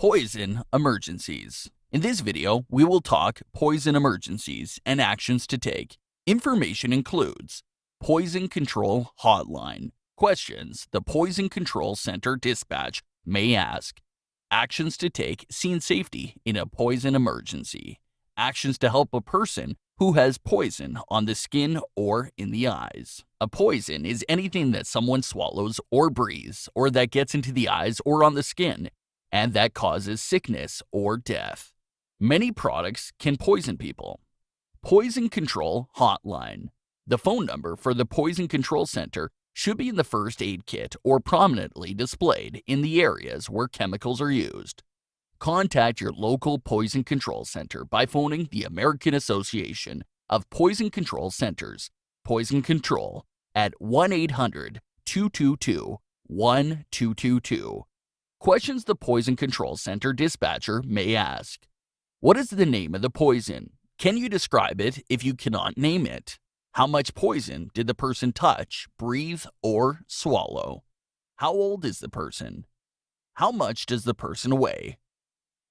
Poison emergencies. In this video, we will talk poison emergencies and actions to take. Information includes Poison Control Hotline. Questions the Poison Control Center dispatch may ask. Actions to take scene safety in a poison emergency. Actions to help a person who has poison on the skin or in the eyes. A poison is anything that someone swallows or breathes or that gets into the eyes or on the skin and that causes sickness or death. Many products can poison people. Poison Control Hotline. The phone number for the Poison Control Center should be in the first aid kit or prominently displayed in the areas where chemicals are used. Contact your local Poison Control Center by phoning the American Association of Poison Control Centers, Poison Control, at 1-800-222-1222. Questions the Poison Control Center dispatcher may ask. What is the name of the poison? Can you describe it if you cannot name it? How much poison did the person touch, breathe, or swallow? How old is the person? How much does the person weigh?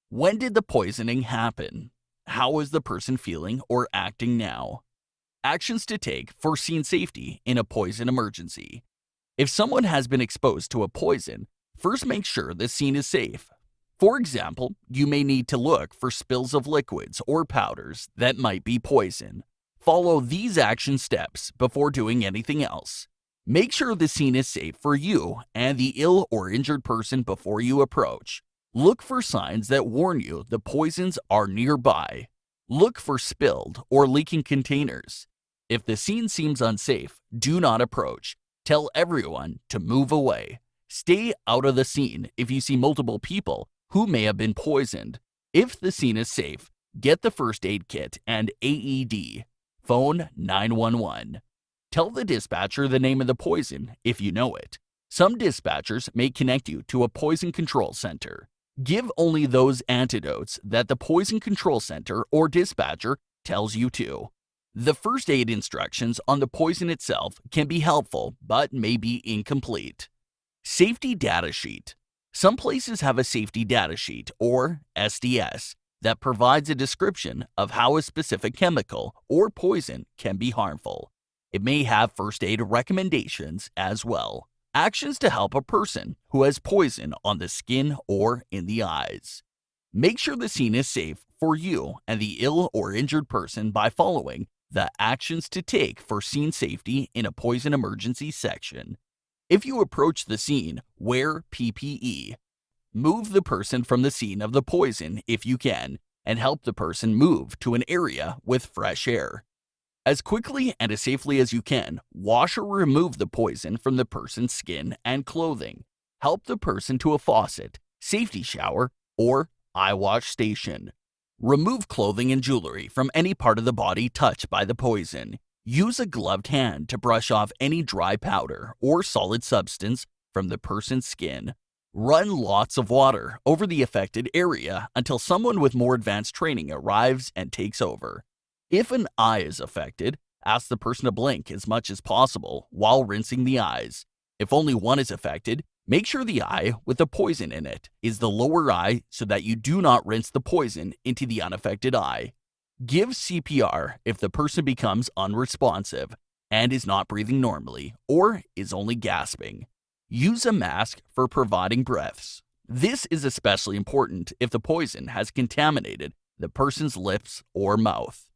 When did the poisoning happen? How is the person feeling or acting now? Actions to take for scene safety in a poison emergency. If someone has been exposed to a poison, first make sure the scene is safe. For example, you may need to look for spills of liquids or powders that might be poison. Follow these action steps before doing anything else. Make sure the scene is safe for you and the ill or injured person before you approach. Look for signs that warn you the poisons are nearby. Look for spilled or leaking containers. If the scene seems unsafe, do not approach. Tell everyone to move away. Stay out of the scene if you see multiple people who may have been poisoned. If the scene is safe, get the first aid kit and AED. Phone 911. Tell the dispatcher the name of the poison if you know it. Some dispatchers may connect you to a poison control center. Give only those antidotes that the Poison Control Center or dispatcher tells you to. The first aid instructions on the poison itself can be helpful but may be incomplete. Safety Data Sheet. Some places have a Safety Data Sheet, or SDS, that provides a description of how a specific chemical or poison can be harmful. It may have first aid recommendations as well. Actions to help a person who has poison on the skin or in the eyes. Make sure the scene is safe for you and the ill or injured person by following the actions to take for scene safety in a poison emergency section. If you approach the scene, wear PPE. Move the person from the scene of the poison if you can, and help the person move to an area with fresh air. As quickly and as safely as you can, wash or remove the poison from the person's skin and clothing. Help the person to a faucet, safety shower, or eye wash station. Remove clothing and jewelry from any part of the body touched by the poison. Use a gloved hand to brush off any dry powder or solid substance from the person's skin. Run lots of water over the affected area until someone with more advanced training arrives and takes over. If an eye is affected, ask the person to blink as much as possible while rinsing the eyes. If only one is affected, make sure the eye with the poison in it is the lower eye so that you do not rinse the poison into the unaffected eye. Give CPR if the person becomes unresponsive and is not breathing normally or is only gasping. Use a mask for providing breaths. This is especially important if the poison has contaminated the person's lips or mouth.